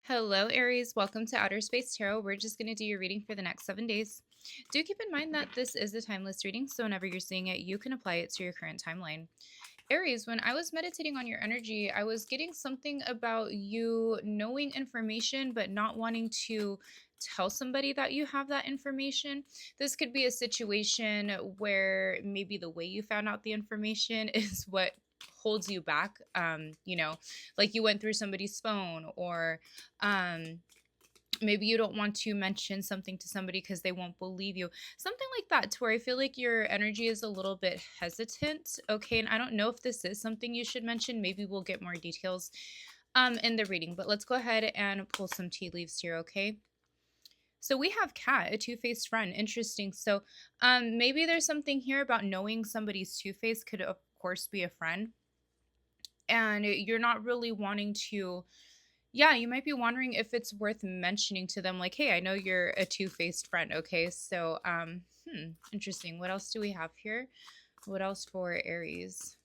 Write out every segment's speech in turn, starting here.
Hello, Aries. Welcome to Outer Space Tarot. We're just going to do your reading for the next 7 days. Do keep in mind that this is a timeless reading, so whenever you're seeing it, you can apply it to your current timeline. Aries, when I was meditating on your energy, I was getting something about you knowing information but not wanting to tell somebody that you have that information. This could be a situation where maybe the way you found out the information is what holds you back. Like you went through somebody's phone, or um maybe you don't want to mention something to somebody because they won't believe you, something like that, to where I feel like your energy is a little bit hesitant. Okay, and I don't know if this is something you should mention. Maybe we'll get more details in the reading, but let's go ahead and pull some tea leaves here. Okay, so we have Cat, a two-faced friend. Interesting. So maybe there's something here about knowing somebody's two-faced, could of course be a friend, and you're not really wanting to. Yeah, you might be wondering if it's worth mentioning to them, like, hey, I know you're a two-faced friend. Okay, so interesting. What else do we have here? What else for Aries?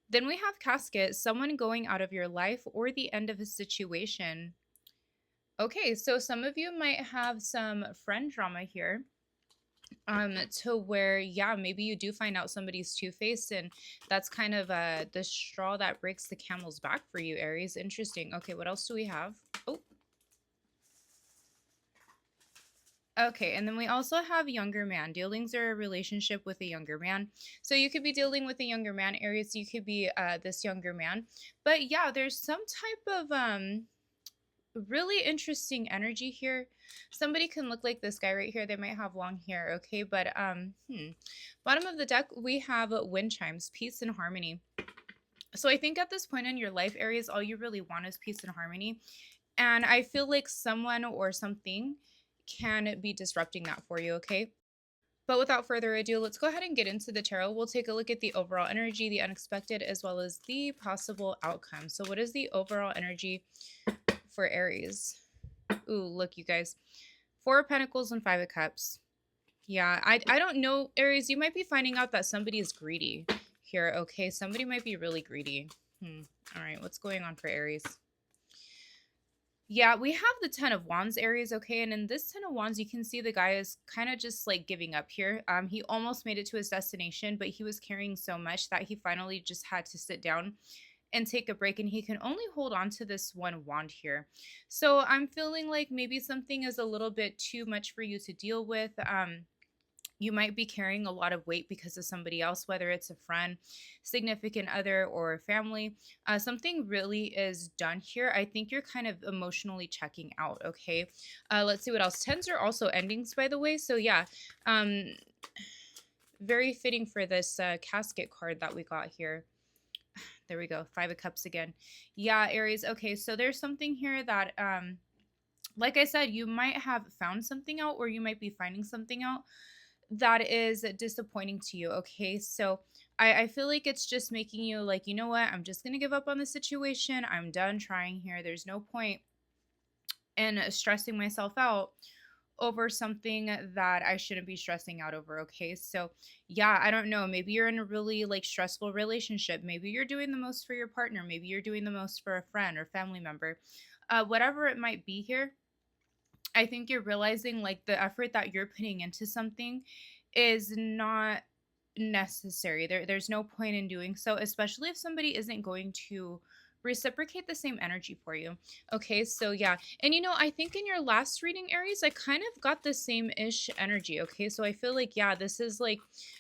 Then we have Casket, someone going out of your life or the end of a situation. Okay, so some of you might have some friend drama here, to where, yeah, maybe you do find out somebody's two-faced, and that's kind of the straw that breaks the camel's back for you, Aries. Interesting. Okay, what else do we have? Oh, okay, and then we also have younger man. Dealings are a relationship with a younger man. So you could be dealing with a younger man, Aries. You could be this younger man. But yeah, there's some type of really interesting energy here. Somebody can look like this guy right here. They might have long hair, okay? But bottom of the deck, we have wind chimes, peace and harmony. So I think at this point in your life, Aries, all you really want is peace and harmony. And I feel like someone or something can be disrupting that for you, okay? But without further ado, let's go ahead and get into the tarot. We'll take a look at the overall energy, the unexpected, as well as the possible outcome. So what is the overall energy for Aries? Ooh, look, you guys. Four of Pentacles and Five of Cups. Yeah, I don't know, Aries. You might be finding out that somebody is greedy here, okay? Somebody might be really greedy. All right, what's going on for Aries? Yeah, we have the Ten of Wands, Aries, okay? And in this Ten of Wands, you can see the guy is kind of just like giving up here. He almost made it to his destination, but he was carrying so much that he finally just had to sit down and take a break, and he can only hold on to this one wand here. So I'm feeling like maybe something is a little bit too much for you to deal with. You might be carrying a lot of weight because of somebody else, whether it's a friend, significant other, or family. Something really is done here. I think you're kind of emotionally checking out. Okay, let's see what else. Tens are also endings, by the way. So yeah, um very fitting for this casket card that we got here. There we go, Five of Cups again. Yeah, Aries. Okay, so there's something here that like I said, you might have found something out, or you might be finding something out that is disappointing to you. Okay, so I feel like it's just making you like, you know what, I'm just gonna give up on the situation. I'm done trying here. There's no point in stressing myself out over something that I shouldn't be stressing out over. Okay, so yeah, I don't know, maybe you're in a really like stressful relationship. Maybe you're doing the most for your partner, maybe you're doing the most for a friend or family member. Whatever it might be here, I think you're realizing like the effort that you're putting into something is not necessary. There's no point in doing so, especially if somebody isn't going to reciprocate the same energy for you. Okay, so yeah. And I think in your last reading, Aries, I kind of got the same ish energy. Okay, so I feel like, yeah, this is like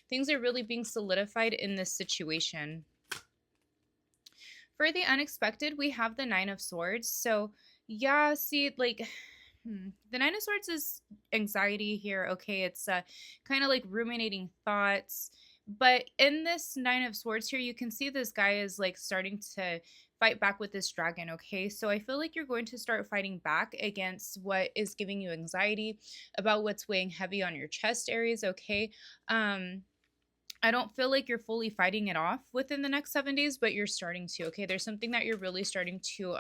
things are really being solidified in this situation. For the unexpected, we have the Nine of Swords. So yeah, see, like the Nine of Swords is anxiety here. Okay, it's kind of like ruminating thoughts. But in this Nine of Swords here, you can see this guy is like starting to fight back with this dragon. Okay, so I feel like you're going to start fighting back against what is giving you anxiety, about what's weighing heavy on your chest, Aries. Okay, I don't feel like you're fully fighting it off within the next 7 days, but you're starting to. Okay, there's something that you're really starting to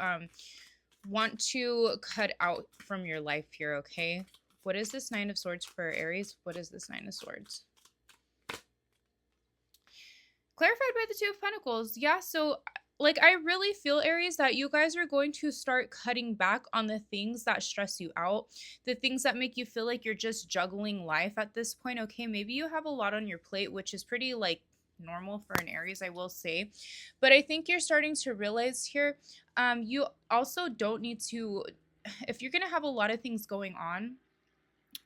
want to cut out from your life here. Okay, what is this Nine of Swords for Aries? What is this Nine of Swords? Clarified by the Two of Pentacles. Yeah, so Like, I really feel, Aries, that you guys are going to start cutting back on the things that stress you out, the things that make you feel like you're just juggling life at this point. Okay, maybe you have a lot on your plate, which is pretty like normal for an Aries, I will say. But I think you're starting to realize here, you also don't need to, if you're going to have a lot of things going on,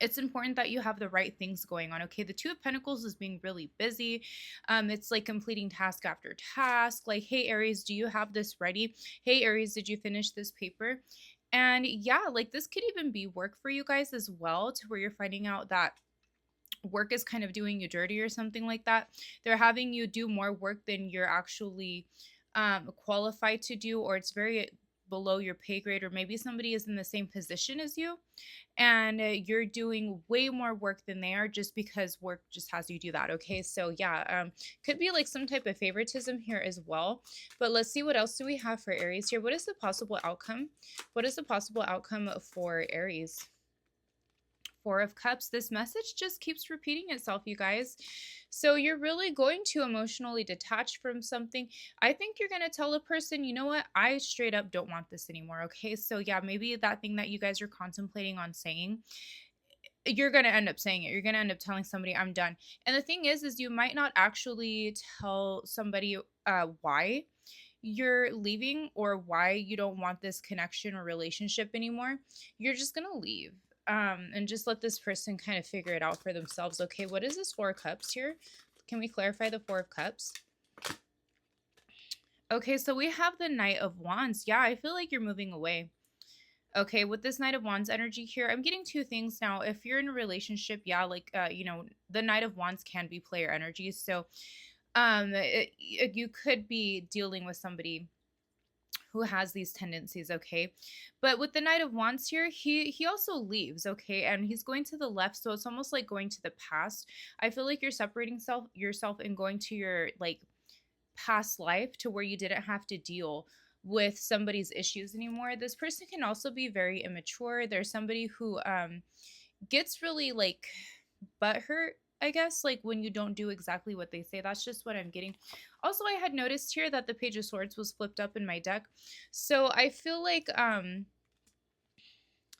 it's important that you have the right things going on. Okay, the Two of Pentacles is being really busy. It's like completing task after task. Like, hey Aries, do you have this ready? Hey Aries, did you finish this paper? And yeah, like this could even be work for you guys as well, to where you're finding out that work is kind of doing you dirty or something like that. They're having you do more work than you're actually qualified to do, or it's very below your pay grade, or maybe somebody is in the same position as you, and you're doing way more work than they are, just because work just has you do that. Okay, so yeah, could be like some type of favoritism here as well. But let's see, what else do we have for Aries here? What is the possible outcome? What is the possible outcome for Aries? Four of Cups. This message just keeps repeating itself, you guys. So you're really going to emotionally detach from something. I think you're going to tell a person, you know what, I straight up don't want this anymore. Okay, so yeah, maybe that thing that you guys are contemplating on saying, you're going to end up saying it. You're going to end up telling somebody, I'm done. And the thing is you might not actually tell somebody why you're leaving, or why you don't want this connection or relationship anymore. You're just going to leave, and just let this person kind of figure it out for themselves. Okay, what is this Four of Cups here? Can we clarify the Four of Cups? Okay, so we have the Knight of Wands. Yeah, I feel like you're moving away. Okay, with this Knight of Wands energy here, I'm getting two things now. If you're in a relationship, yeah, like the Knight of Wands can be player energy. So you could be dealing with somebody who has these tendencies. Okay, but with the Knight of Wands here, he also leaves. Okay, and he's going to the left, so it's almost like going to the past. I feel like you're separating yourself and going to your like past life, to where you didn't have to deal with somebody's issues anymore. This person can also be very immature. There's somebody who gets really like butthurt, I guess, like when you don't do exactly what they say. That's just what I'm getting. Also, I had noticed here that the Page of Swords was flipped up in my deck. So I feel like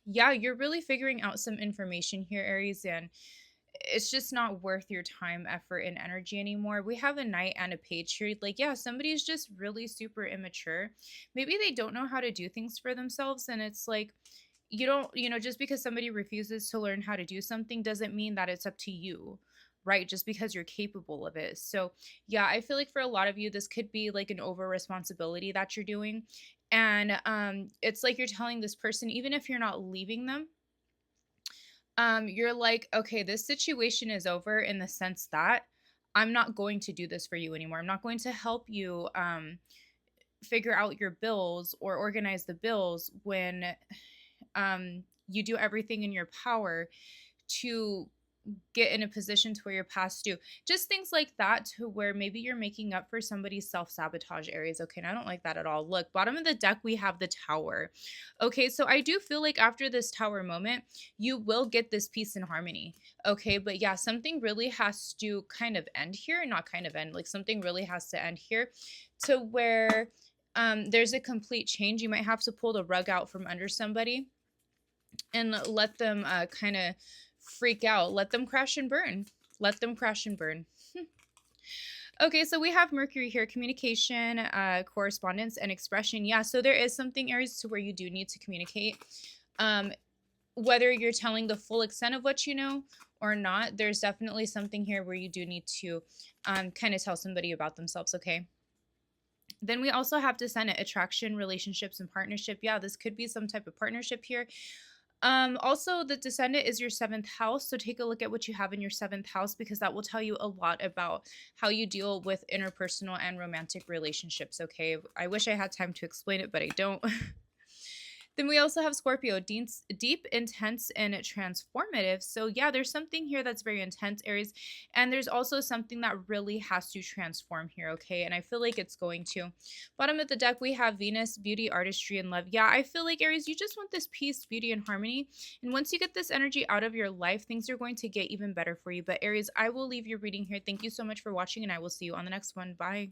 yeah, you're really figuring out some information here, Aries, and it's just not worth your time, effort, and energy anymore. We have a Knight and a Page here. Like, yeah, somebody's just really super immature. Maybe they don't know how to do things for themselves, and it's like, you don't, just because somebody refuses to learn how to do something doesn't mean that it's up to you, right? Just because you're capable of it. So yeah, I feel like for a lot of you, this could be like an over responsibility that you're doing. And it's like you're telling this person, even if you're not leaving them, you're like, okay, this situation is over, in the sense that I'm not going to do this for you anymore. I'm not going to help you figure out your bills or organize the bills when you do everything in your power to get in a position to where you're past due. Just things like that, to where maybe you're making up for somebody's self-sabotage, Aries. Okay, and I don't like that at all. Look, bottom of the deck, we have the Tower. Okay, so I do feel like after this Tower moment, you will get this peace and harmony. Okay, but yeah, something really has to kind of end here. Not kind of end, like something really has to end here, to where there's a complete change. You might have to pull the rug out from under somebody and let them kind of freak out. Let them crash and burn. Let them crash and burn. Okay, so we have Mercury here, communication, correspondence, and expression. Yeah, so there is something, Aries, to where you do need to communicate. Whether you're telling the full extent of what you know or not, there's definitely something here where you do need to kind of tell somebody about themselves, okay? Then we also have Descendant, attraction, relationships, and partnership. Yeah, this could be some type of partnership here. Also, the Descendant is your 7th house, so take a look at what you have in your 7th house, because that will tell you a lot about how you deal with interpersonal and romantic relationships. Okay, I wish I had time to explain it, but I don't. Then we also have Scorpio, deep, intense, and transformative. So yeah, there's something here that's very intense, Aries. And there's also something that really has to transform here, okay? And I feel like it's going to. Bottom of the deck, we have Venus, beauty, artistry, and love. Yeah, I feel like, Aries, you just want this peace, beauty, and harmony. And once you get this energy out of your life, things are going to get even better for you. But Aries, I will leave your reading here. Thank you so much for watching, and I will see you on the next one. Bye.